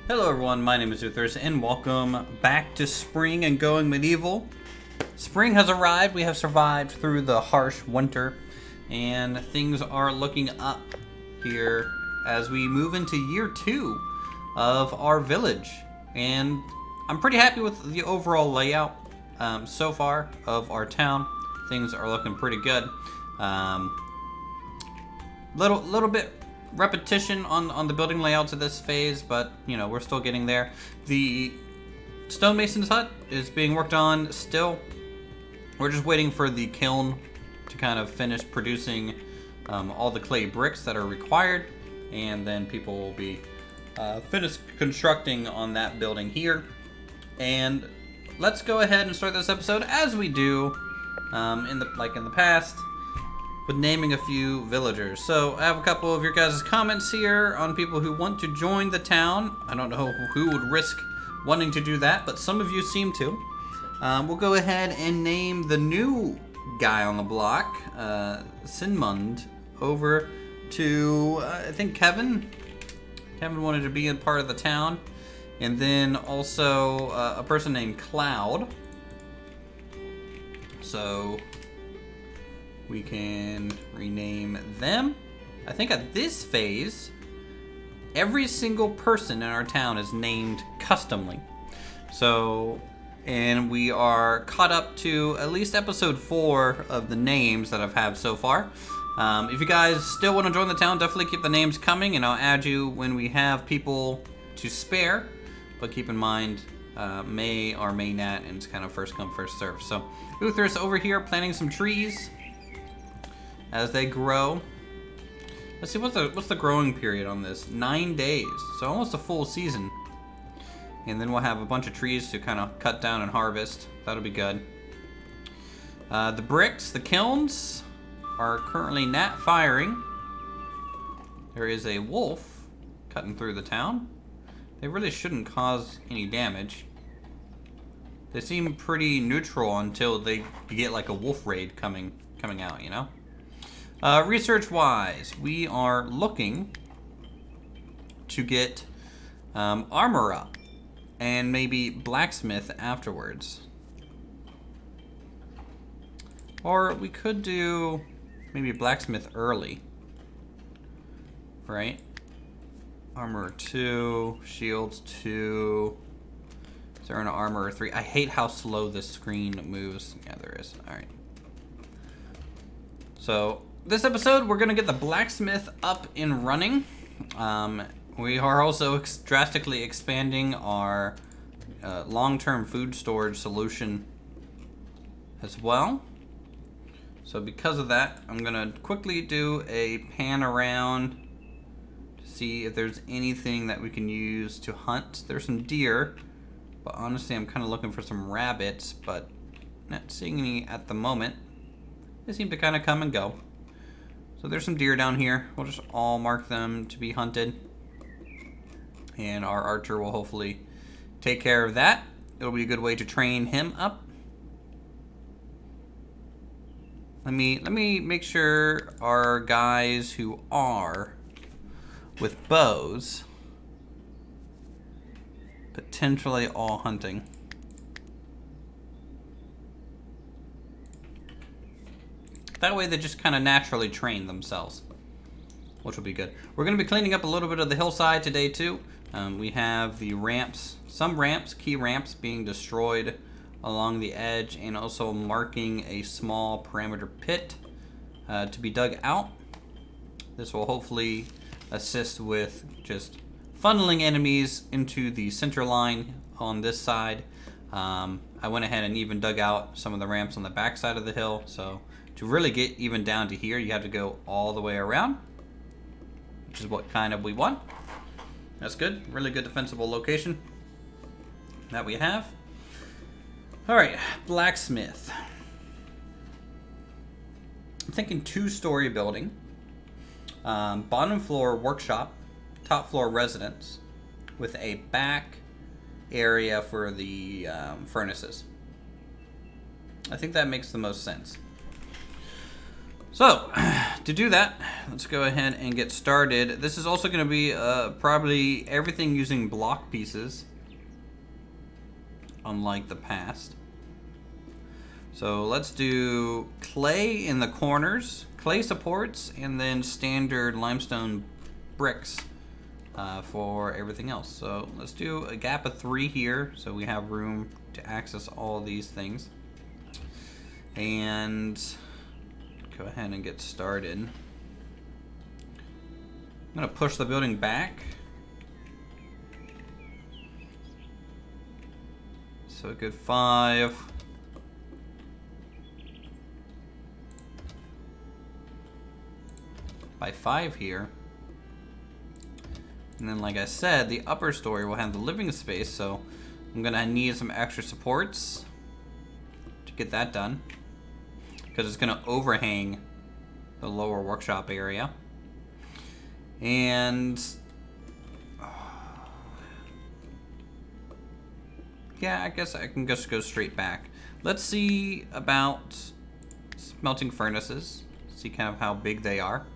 Hello everyone, my name is Uthris and welcome back to Spring and Going Medieval. Spring has arrived, we have survived through the harsh winter, and things are looking up here as we move into year 2 of our village. And I'm pretty happy with the overall layout so far of our town. Things are looking pretty good. Little bit repetition on the building layouts of this phase, but you know, we're still getting there. The stonemason's hut is being worked on still. We're just waiting for the kiln to kind of finish producing all the clay bricks that are required, and then people will be finished constructing on that building here. And let's go ahead and start this episode as we do in the past, with naming a few villagers. So I have a couple of your guys' comments here on people who want to join the town. I don't know who would risk wanting to do that, but some of you seem to. We'll go ahead and name the new guy on the block, Sinmund, over to, I think Kevin. Kevin wanted to be a part of the town. And then also a person named Cloud. So we can rename them. I think at this phase, every single person in our town is named customly. So, and we are caught up to at least episode 4 of the names that I've had so far. If you guys still want to join the town, definitely keep the names coming, and I'll add you when we have people to spare. But keep in mind, may or may not, and it's kind of first come, first serve. So, Uthris over here planting some trees as they grow. Let's see, what's the growing period on this? 9 days, so almost a full season. And then we'll have a bunch of trees to kind of cut down and harvest. That'll be good. The bricks, the kilns, are currently not firing. There is a wolf cutting through the town. They really shouldn't cause any damage. They seem pretty neutral until they get like a wolf raid coming out, you know? Research-wise, we are looking to get armor up and maybe blacksmith afterwards. Or we could do maybe blacksmith early, right? Armor 2, shields 2. Is there an armor 3? I hate how slow this screen moves. Yeah, there is. All right. So this episode, we're gonna get the blacksmith up and running. We are also drastically expanding our long-term food storage solution as well. So because of that, I'm gonna quickly do a pan around to see if there's anything that we can use to hunt. There's some deer, but honestly, I'm kind of looking for some rabbits, but not seeing any at the moment. They seem to kind of come and go. So there's some deer down here. We'll just all mark them to be hunted. And our archer will hopefully take care of that. It'll be a good way to train him up. Let me make sure our guys who are with bows potentially all hunting. That way they just kind of naturally train themselves, which will be good. We're going to be cleaning up a little bit of the hillside today too. We have the ramps, some ramps, key ramps being destroyed along the edge, and also marking a small perimeter pit to be dug out. This will hopefully assist with just funneling enemies into the center line on this side. I went ahead and even dug out some of the ramps on the back side of the hill, so to really get even down to here, you have to go all the way around, which is what kind of we want. That's good. Really good defensible location that we have. All right, blacksmith. I'm thinking 2-story building. Bottom floor workshop, top floor residence, with a back area for the furnaces. I think that makes the most sense. So, to do that, let's go ahead and get started. This is also going to be probably everything using block pieces, unlike the past. So let's do clay in the corners, clay supports, and then standard limestone bricks for everything else. So let's do a gap of 3 here, so we have room to access all of these things. And go ahead and get started. I'm gonna push the building back. So a good 5. By 5 here. And then, like I said, the upper story will have the living space, so I'm gonna need some extra supports to get that done, because it's gonna overhang the lower workshop area. And yeah, I guess I can just go straight back. Let's see about smelting furnaces, see kind of how big they are.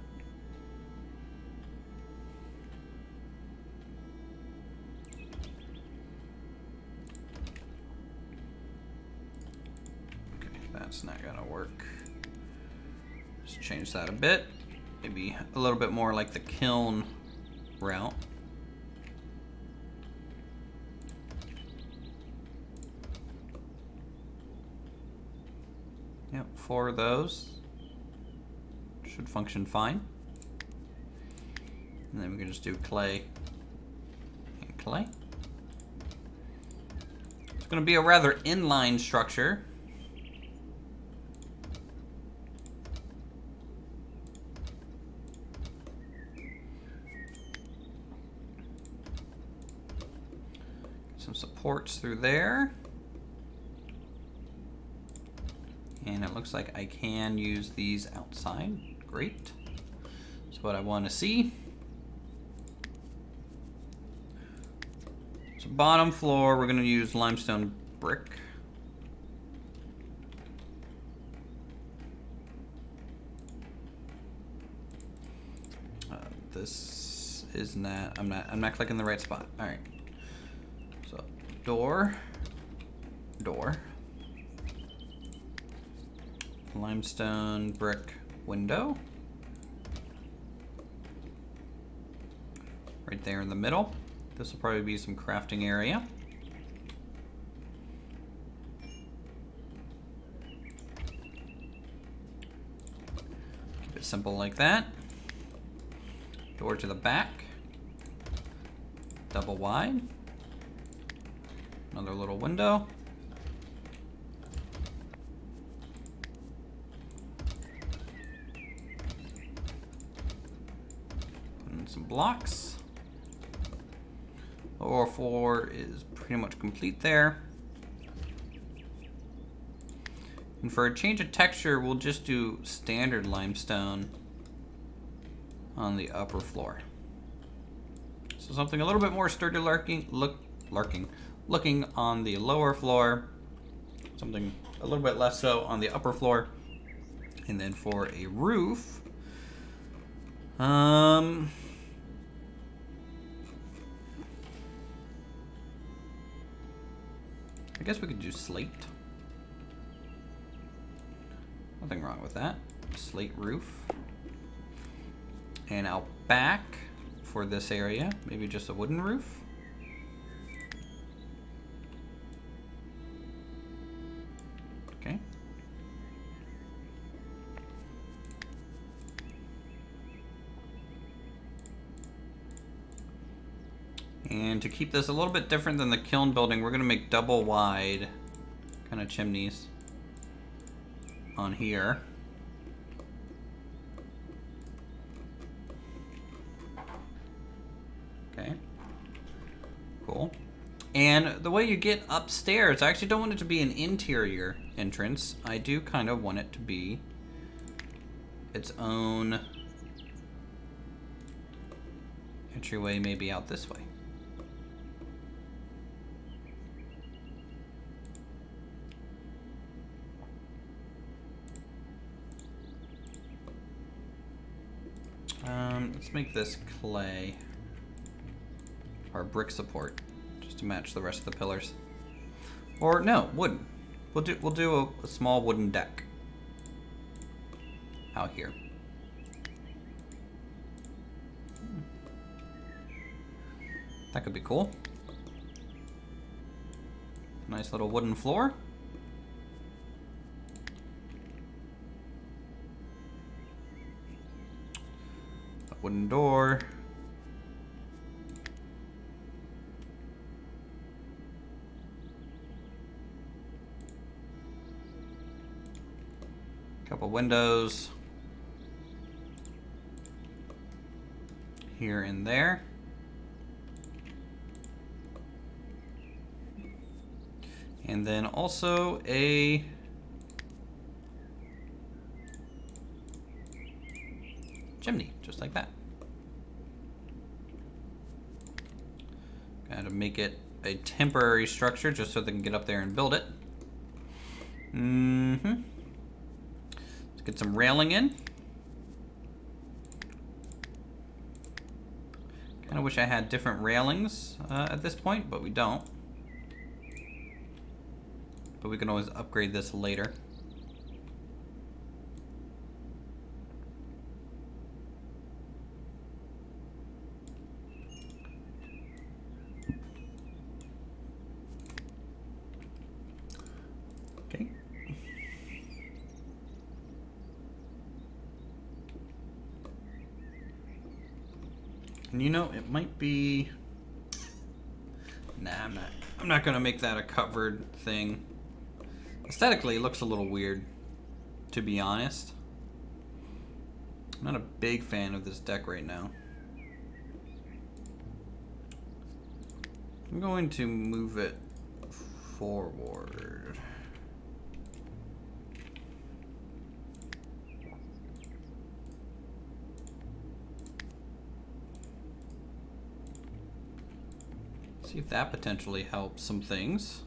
That's not gonna work. Just change that a bit. Maybe a little bit more like the kiln route. Yep, 4 of those should function fine. And then we can just do clay and clay. It's gonna be a rather inline structure. Some supports through there. And it looks like I can use these outside. Great. That's what I want to see. So bottom floor, we're going to use limestone brick. This is not, I'm not clicking the right spot. All right. So door, limestone brick window, right there in the middle. This will probably be some crafting area. Keep it simple like that. Door to the back, double wide. Another little window. Put in some blocks. Lower floor is pretty much complete there. And for a change of texture, we'll just do standard limestone on the upper floor. So something a little bit more sturdy looking on the lower floor, something a little bit less so on the upper floor. And then for a roof, I guess we could do slate. Nothing wrong with that. Slate roof. And out back for this area, maybe just a wooden roof. Okay. And to keep this a little bit different than the kiln building, we're going to make double wide kind of chimneys on here. Okay. Cool. And the way you get upstairs, I actually don't want it to be an interior entrance. I do kind of want it to be its own entryway, maybe out this way. Let's make this clay. Our brick support, just to match the rest of the pillars. Or no, wooden. We'll do a small wooden deck out here. That could be cool. Nice little wooden floor. A wooden door. Couple windows here and there. And then also a chimney, just like that. Gotta make it a temporary structure just so they can get up there and build it. Let's get some railing in. Kinda wish I had different railings at this point, but we don't. But we can always upgrade this later. Okay. And you know, it might be... Nah, I'm not gonna make that a covered thing. Aesthetically, it looks a little weird, to be honest. I'm not a big fan of this deck right now. I'm going to move it forward. See if that potentially helps some things.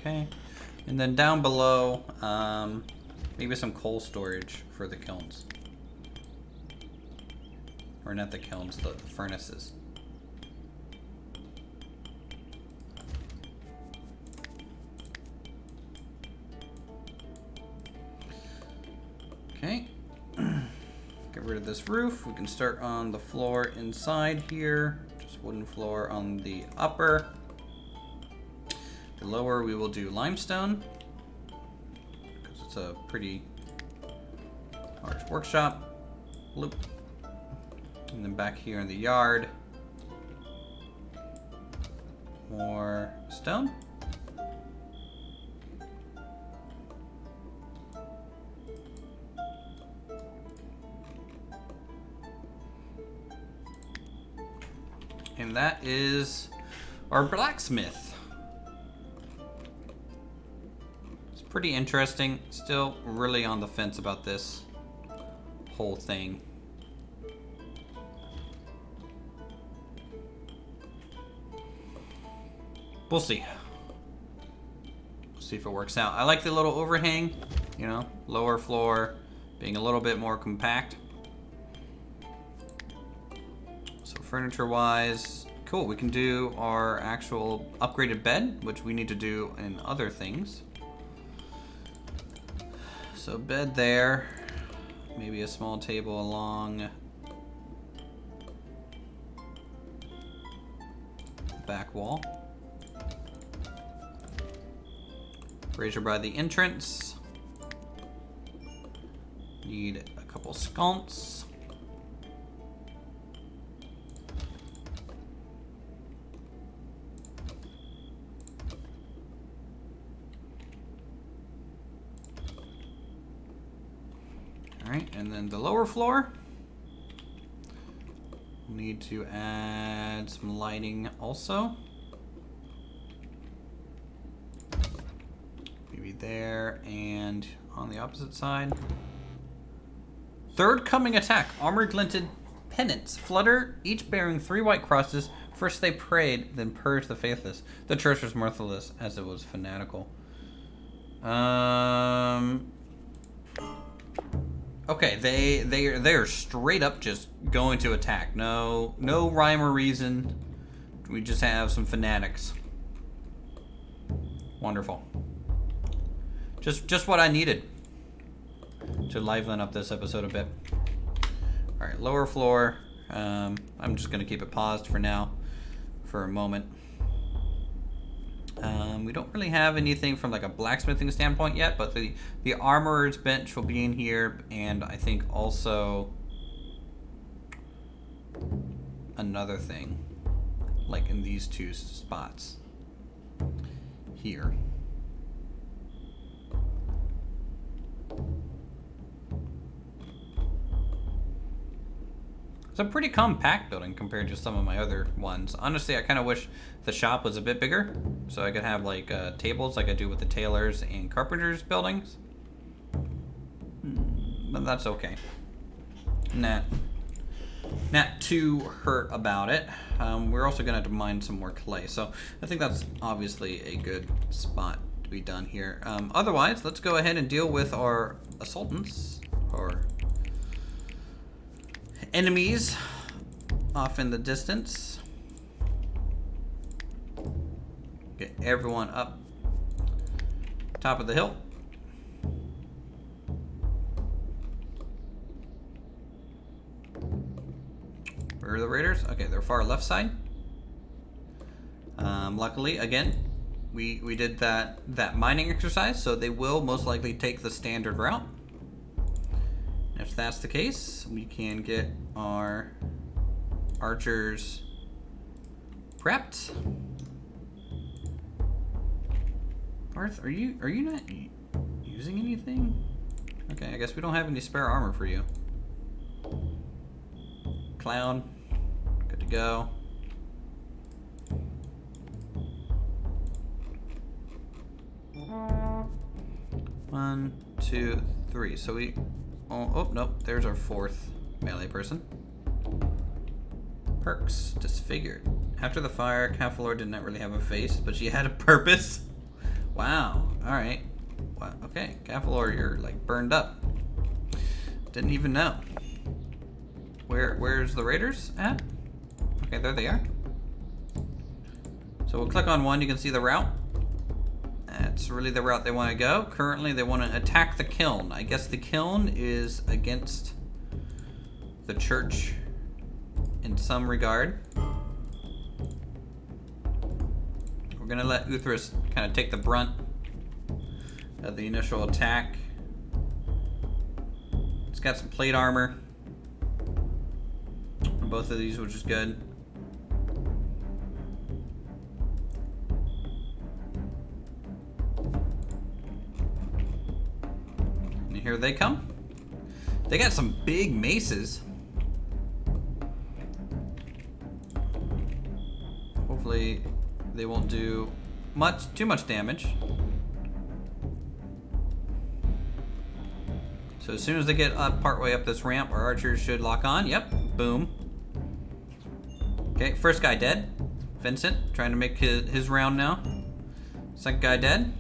Okay, and then down below, maybe some coal storage for the kilns. Or not the kilns, the furnaces. Okay, get rid of this roof. We can start on the floor inside here. Just wooden floor on the upper. The lower we will do limestone, because it's a pretty large workshop. Loop. And then back here in the yard, more stone. And that is our blacksmith. Pretty interesting. Still really on the fence about this whole thing. We'll see. We'll see if it works out. I like the little overhang, you know, lower floor being a little bit more compact. So furniture wise, cool. We can do our actual upgraded bed, which we need to do in other things. So bed there, maybe a small table along back wall. Brazier by the entrance. Need a couple sconces. Alright, and then the lower floor. Need to add some lighting also. Maybe there and on the opposite side. Third coming attack. Armor glinted pennants flutter, each bearing 3 white crosses. First they prayed, then purged the faithless. The church was merciless as it was fanatical. Okay, they're straight up just going to attack. No rhyme or reason. We just have some fanatics. Wonderful. Just what I needed to liven up this episode a bit. All right, lower floor. I'm just gonna keep it paused for now, for a moment. We don't really have anything from like a blacksmithing standpoint yet, but the armorer's bench will be in here, and I think also another thing, like in these 2 spots here. It's a pretty compact building compared to some of my other ones. Honestly, I kind of wish the shop was a bit bigger, so I could have like tables like I do with the tailors and carpenters buildings. But that's okay. Not too hurt about it. We're also gonna have to mine some more clay, so I think that's obviously a good spot to be done here. Otherwise, let's go ahead and deal with our assaultants, or enemies off in the distance. Get everyone up top of the hill. Where are the raiders? Okay, they're far left side. Luckily, again, we did that mining exercise, so they will most likely take the standard route. If that's the case, we can get our archers prepped. Arth, are you not using anything? Okay, I guess we don't have any spare armor for you. Clown, good to go. One, two, three. So we. Oh, nope. There's our 4th melee person. Perks. Disfigured. After the fire, Cafalor did not really have a face, but she had a purpose. Wow. Alright. Wow. Okay. Cafalor, you're like burned up. Didn't even know. Where's the raiders at? Okay, there they are. So we'll click on one. You can see the route. That's really the route they want to go. Currently, they want to attack the kiln. I guess the kiln is against the church in some regard. We're going to let Uthris kind of take the brunt of the initial attack. It's got some plate armor on both of these, which is good. Here they come. They got some big maces. Hopefully they won't do too much damage. So as soon as they get up partway up this ramp, our archers should lock on. Yep, boom. Okay, first guy dead. Vincent trying to make his round now. Second guy dead.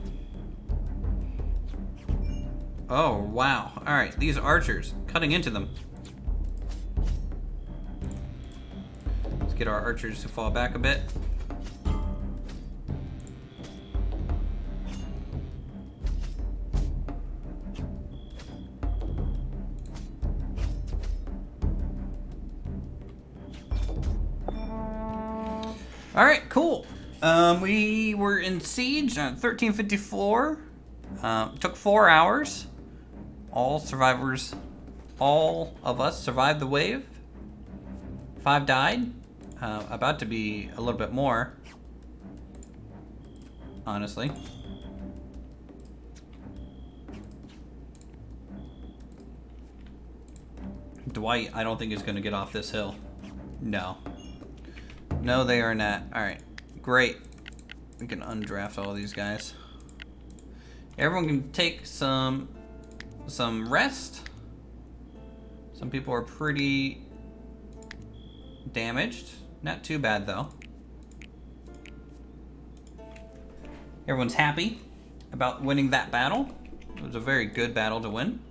Oh, wow. Alright, these archers, cutting into them. Let's get our archers to fall back a bit. All right, cool. We were in siege on 1354. Took 4 hours. All of us survived the wave. 5 died. About to be a little bit more, honestly. Dwight, I don't think is going to get off this hill. No. No, they are not. Alright, great. We can undraft all these guys. Everyone can take some rest. Some people are pretty damaged. Not too bad, though. Everyone's happy about winning that battle. It was a very good battle to win.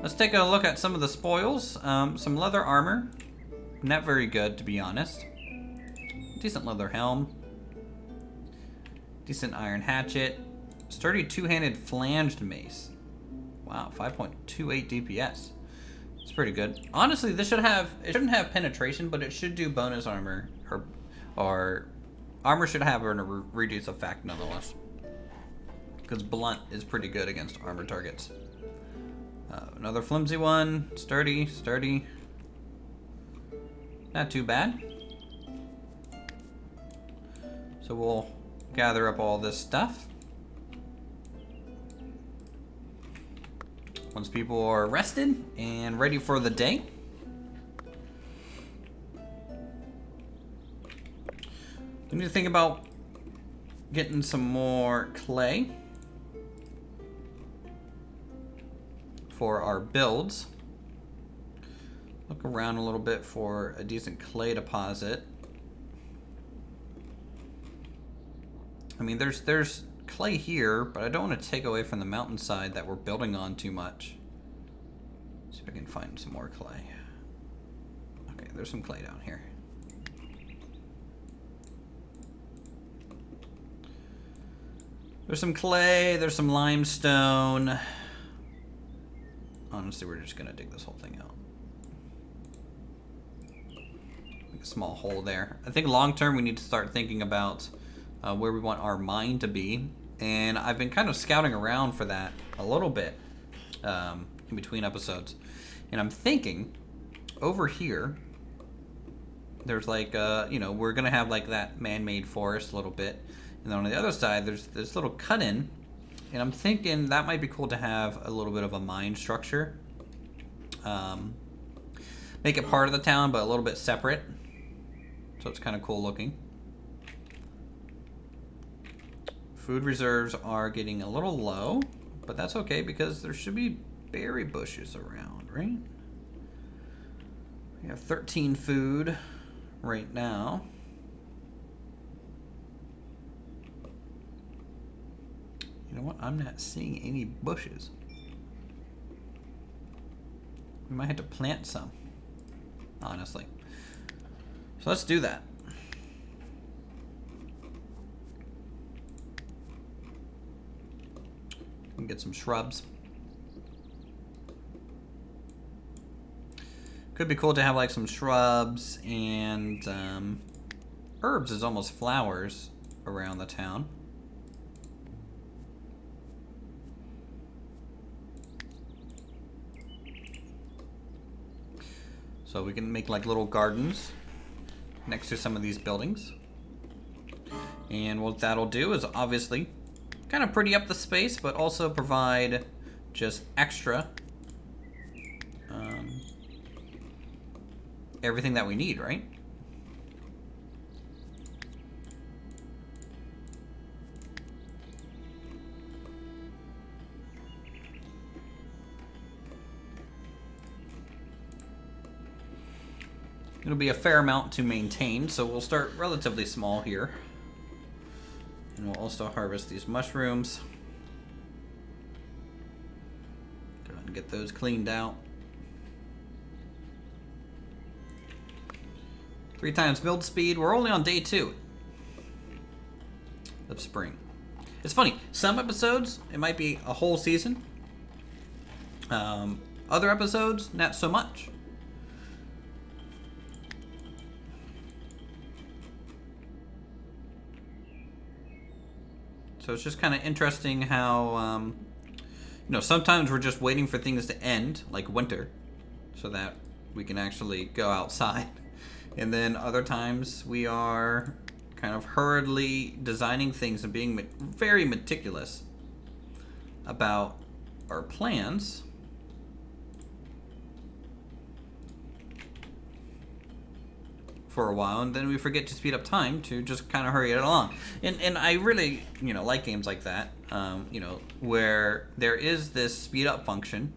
Let's take a look at some of the spoils. Some leather armor. Not very good, to be honest. Decent leather helm. Decent iron hatchet. Sturdy two-handed flanged mace. Wow, 5.28 DPS. It's pretty good. Honestly, it shouldn't have penetration, but it should do bonus armor, or armor should have a reduced effect nonetheless. Because blunt is pretty good against armor targets. Another flimsy one, sturdy. Not too bad. So we'll gather up all this stuff. Once people are rested and ready for the day. We need to think about getting some more clay for our builds. Look around a little bit for a decent clay deposit. I mean, there's clay here, but I don't want to take away from the mountainside that we're building on too much. See if I can find some more clay. Okay, there's some clay down here. There's some clay, there's some limestone. Honestly, we're just gonna dig this whole thing out. Make a small hole there. I think long term we need to start thinking about where we want our mine to be. And I've been kind of scouting around for that a little bit in between episodes. And I'm thinking over here, there's like, we're going to have like that man-made forest a little bit. And then on the other side, there's this little cut-in. And I'm thinking that might be cool to have a little bit of a mine structure. Make it part of the town, but a little bit separate. So it's kind of cool looking. Food reserves are getting a little low, but that's okay because there should be berry bushes around, right? We have 13 food right now. You know what? I'm not seeing any bushes. We might have to plant some, honestly. So let's do that. We can get some shrubs. Could be cool to have like some shrubs and herbs is almost flowers around the town. So we can make like little gardens next to some of these buildings. And what that'll do is obviously kind of pretty up the space, but also provide just extra everything that we need, right? It'll be a fair amount to maintain, so we'll start relatively small here. And we'll also harvest these mushrooms. Go ahead and get those cleaned out. 3 times build speed. We're only on day 2 of spring. It's funny, some episodes, it might be a whole season. Other episodes, not so much. Not so much. 'Cause, you know, we're only on day 2 of spring. It's funny, some episodes, it might be a whole season. Other episodes, not so much. 'Cause, you know, we're only on day 2 of spring. It's funny, some episodes, it might be a whole season. Other episodes, not so much. So it's just kind of interesting how, sometimes we're just waiting for things to end, like winter, so that we can actually go outside. And then other times we are kind of hurriedly designing things and being very meticulous about our plans. For a while, and then we forget to speed up time to just kind of hurry it along. And I really, like games like that, where there is this speed up function,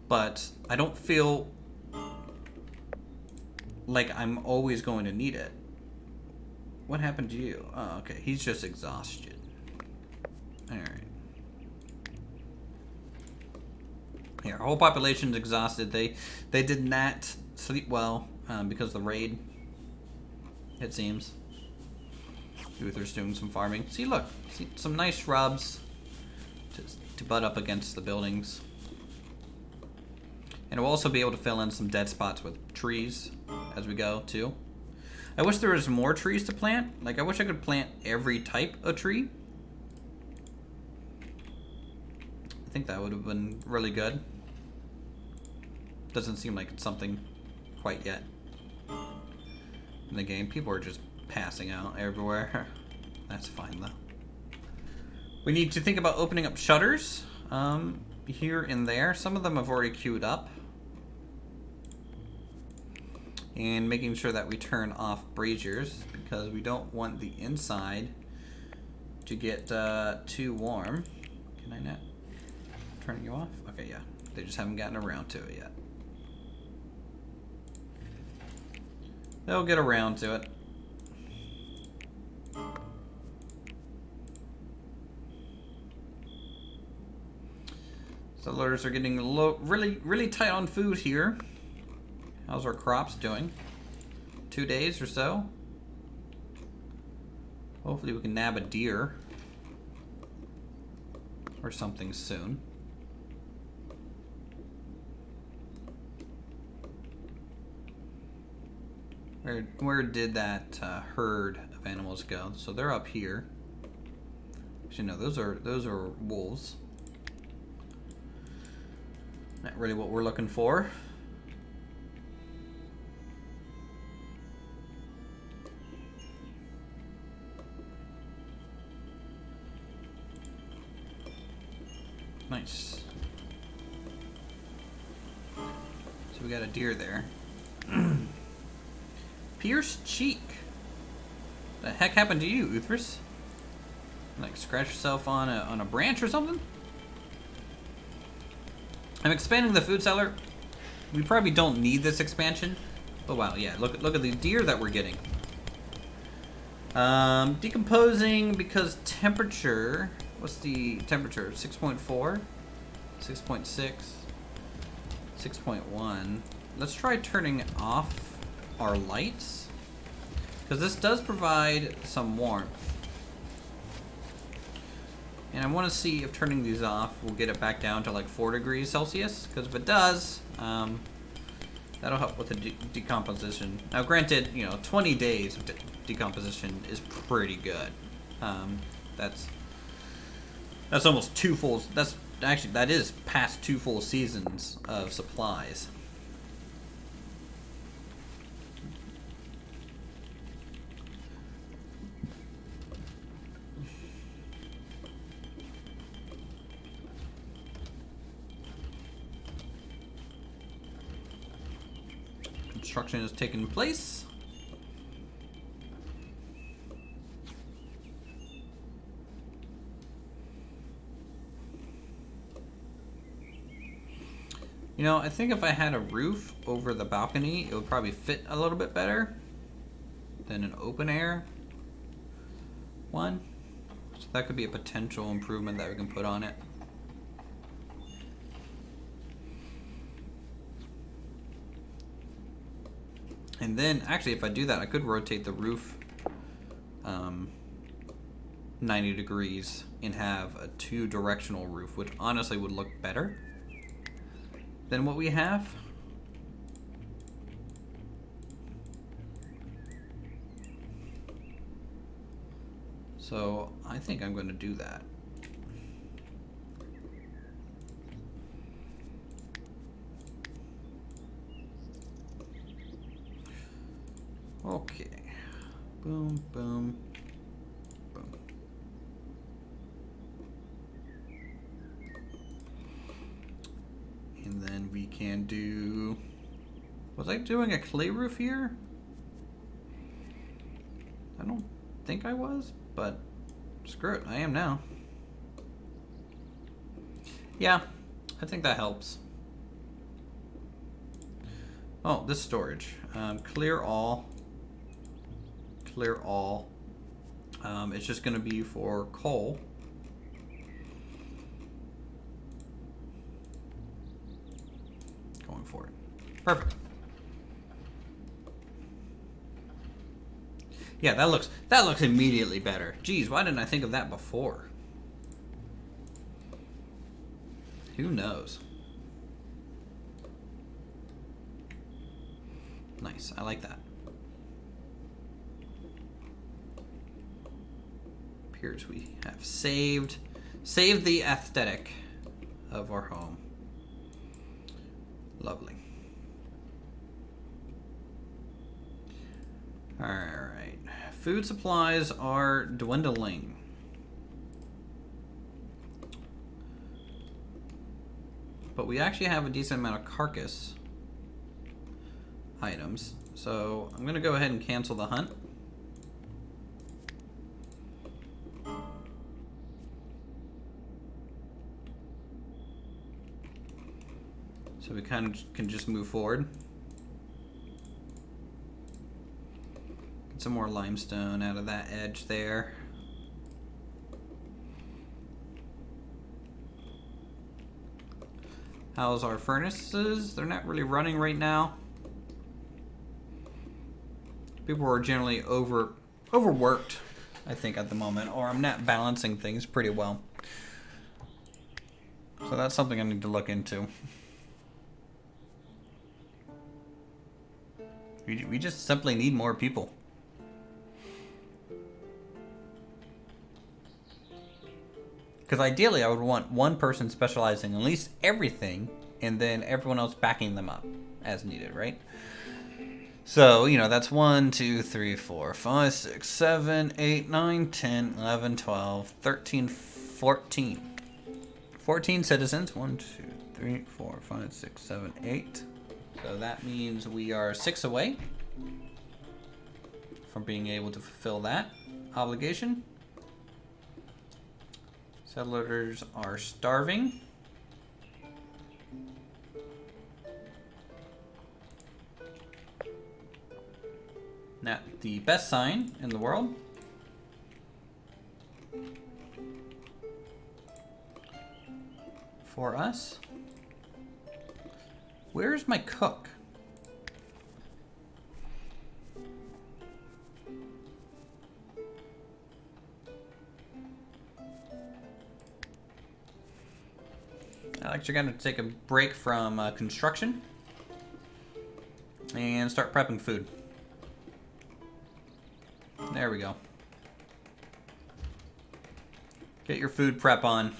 but I don't feel like I'm always going to need it. What happened to you? Oh, okay. He's just exhausted. Alright. Yeah, our whole population's exhausted. They did not sleep well because of the raid. It seems. Uthris doing some farming. See, look. See some nice shrubs to butt up against the buildings. And we'll also be able to fill in some dead spots with trees as we go, too. I wish there was more trees to plant. Like, I wish I could plant every type of tree. I think that would have been really good. Doesn't seem like it's something quite yet in the game. People are just passing out everywhere. That's fine, though. We need to think about opening up shutters here and there. Some of them have already queued up. And making sure that we turn off braziers because we don't want the inside to get too warm. Can I not turn you off? Okay, yeah. They just haven't gotten around to it yet. They'll get around to it. Settlers are getting really tight on food here. How's our crops doing? 2 days or so. Hopefully we can nab a deer or something soon. Where did that herd of animals go? So they're up here. Actually, no, those are wolves. Not really what we're looking for. Nice. So we got a deer there. Pierced cheek. The heck happened to you, Uthris? Like scratch yourself on a branch or something? I'm expanding the food cellar. We probably don't need this expansion. But wow, yeah, look at the deer that we're getting. Decomposing because temperature. What's the temperature? 6.4? 6.6? 6.1. Let's try turning off our lights, because this does provide some warmth. And I want to see if turning these off will get it back down to like 4 degrees Celsius, because if it does, that'll help with the decomposition. Now granted, 20 days of decomposition is pretty good. That's almost 2 full, that is past 2 full seasons of supplies. Construction is taking place. I think if I had a roof over the balcony, it would probably fit a little bit better than an open air one. So that could be a potential improvement that we can put on it. And then, actually, if I do that, I could rotate the roof 90 degrees and have a 2-directional roof, which honestly would look better than what we have. So I think I'm going to do that. Okay. Boom, boom, boom. And then we can do... Was I doing a clay roof here? I don't think I was, but screw it, I am now. Yeah, I think that helps. Oh, this storage. Clear all. Clear all. It's just going to be for coal. Going for it. Perfect. Yeah, that looks immediately better. Geez, why didn't I think of that before? Who knows? Nice, I like that. Appears we have saved the aesthetic of our home. Lovely. All right, food supplies are dwindling. But we actually have a decent amount of carcass items. So I'm gonna go ahead and cancel the hunt. So we kind of can just move forward. Get some more limestone out of that edge there. How's our furnaces? They're not really running right now. People are generally overworked, I think, at the moment, or I'm not balancing things pretty well. So that's something I need to look into. We just simply need more people. Because ideally, I would want one person specializing in at least everything, and then everyone else backing them up as needed, right? So, you know, that's 1, 2, 3, 4, 5, 6, 7, 8, 9, 10, 11, 12, 13, 14. 14 citizens. 1, 2, 3, 4, 5, 6, 7, 8. So that means we are 6 away from being able to fulfill that obligation. Settlers are starving. Not the best sign in the world. For us. Where's my cook? Alex, you're gonna take a break from construction and start prepping food. There we go. Get your food prep on.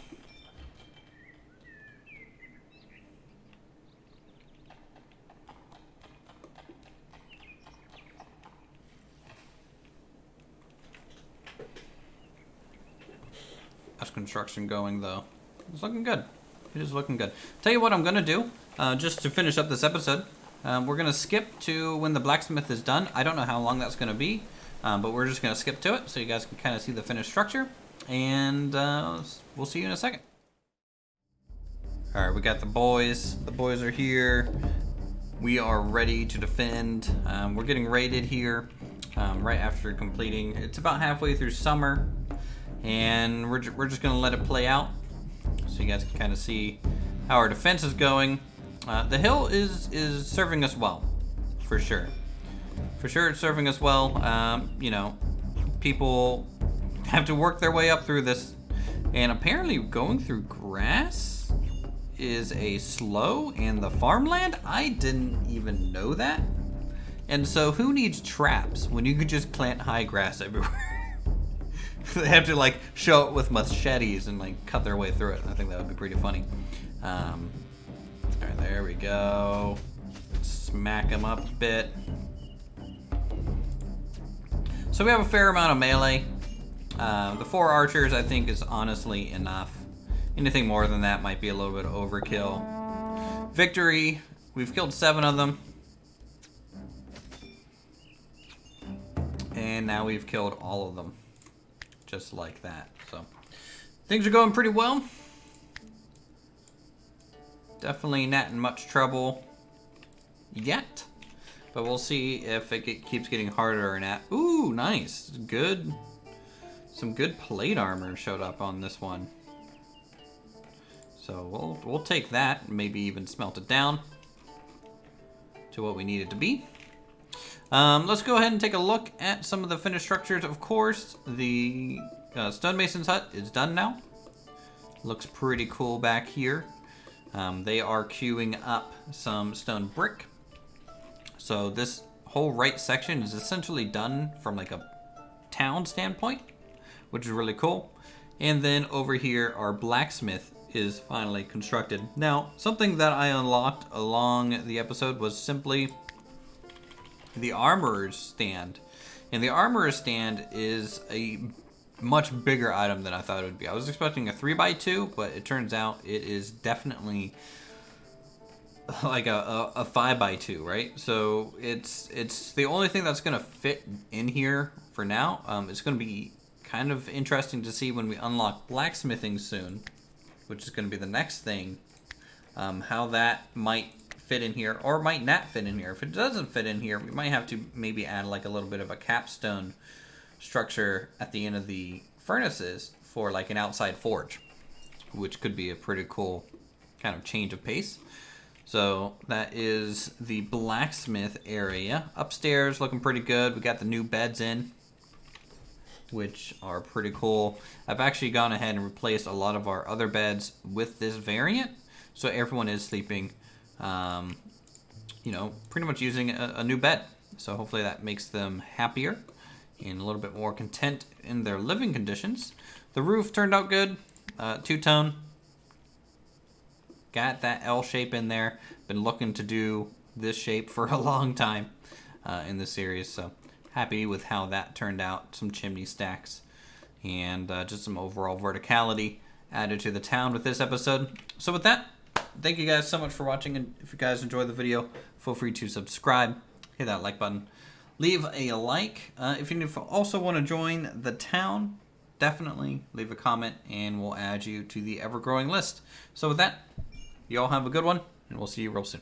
How's construction going, though? It's looking good. It is looking good. Tell you what I'm gonna do, just to finish up this episode. We're gonna skip to when the blacksmith is done. I don't know how long that's gonna be. But we're just going to skip to it so you guys can kind of see the finished structure. And we'll see you in a second. Alright, we got the boys. The boys are here. We are ready to defend. We're getting raided here right after completing. It's about halfway through summer. And we're just going to let it play out so you guys can kind of see how our defense is going. The hill is serving us well, for sure. For sure, it's serving us well. You know, people have to work their way up through this. And apparently going through grass is a slow in the farmland. I didn't even know that. And so who needs traps when you could just plant high grass everywhere? They have to like show it with machetes and like cut their way through it. I think that would be pretty funny. All right, there we go. Smack them up a bit. So we have a fair amount of melee. The 4 archers, I think, is honestly enough. Anything more than that might be a little bit of overkill. Victory. We've killed 7 of them. And now we've killed all of them. Just like that. So things are going pretty well. Definitely not in much trouble yet. But we'll see if it keeps getting harder or not. Ooh, nice. Good. Some good plate armor showed up on this one. So we'll take that. Maybe even smelt it down to what we need it to be. Let's go ahead and take a look at some of the finished structures. Of course, the stonemason's hut is done now. Looks pretty cool back here. They are queuing up some stone brick. So this whole right section is essentially done from like a town standpoint, which is really cool. And then over here, our blacksmith is finally constructed. Now, something that I unlocked along the episode was simply the armorer's stand. And the armorer's stand is a much bigger item than I thought it would be. I was expecting a 3x2, but it turns out it is definitely like a 5x2, right? So it's the only thing that's gonna fit in here for now. It's gonna be kind of interesting to see when we unlock blacksmithing soon, which is gonna be the next thing, how that might fit in here or might not fit in here. If it doesn't fit in here, we might have to maybe add like a little bit of a capstone structure at the end of the furnaces for like an outside forge, which could be a pretty cool kind of change of pace. So that is the blacksmith area. Upstairs looking pretty good. We got the new beds in, which are pretty cool. I've actually gone ahead and replaced a lot of our other beds with this variant. So everyone is sleeping, you know, pretty much using a new bed. So hopefully that makes them happier and a little bit more content in their living conditions. The roof turned out good, 2-tone. Got that L shape in there. Been looking to do this shape for a long time in this series. So happy with how that turned out. Some chimney stacks and just some overall verticality added to the town with this episode. So with that, thank you guys so much for watching. And if you guys enjoyed the video, feel free to subscribe. Hit that like button. Leave a like. If you also want to join the town, definitely leave a comment and we'll add you to the ever-growing list. So with that, you all have a good one, and we'll see you real soon.